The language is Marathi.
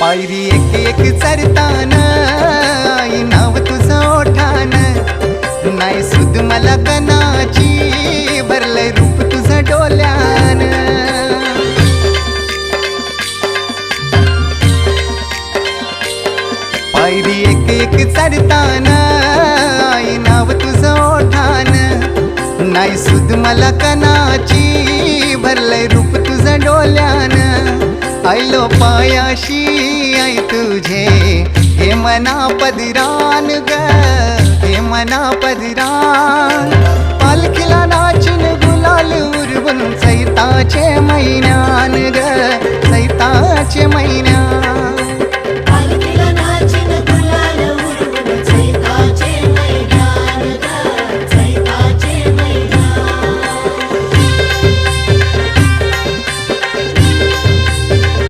पायरी एक एक चरतान आई नाव तुझं ओठान नाही सुद मला कनाची भरलंय रूप तुझं डोल्यान पायरी एक एक चरतान आई नाव तुझं ओठान नाही सुद मला कनाची भरलंय रूप तुझं डोल्यान आयलो पायाशी आई तुझे हे मना पदरान ग हे मना पदरान पालखीला नाचून गुलाल उरवून चैताचे महिन्यान ग चैताचे महिन्यान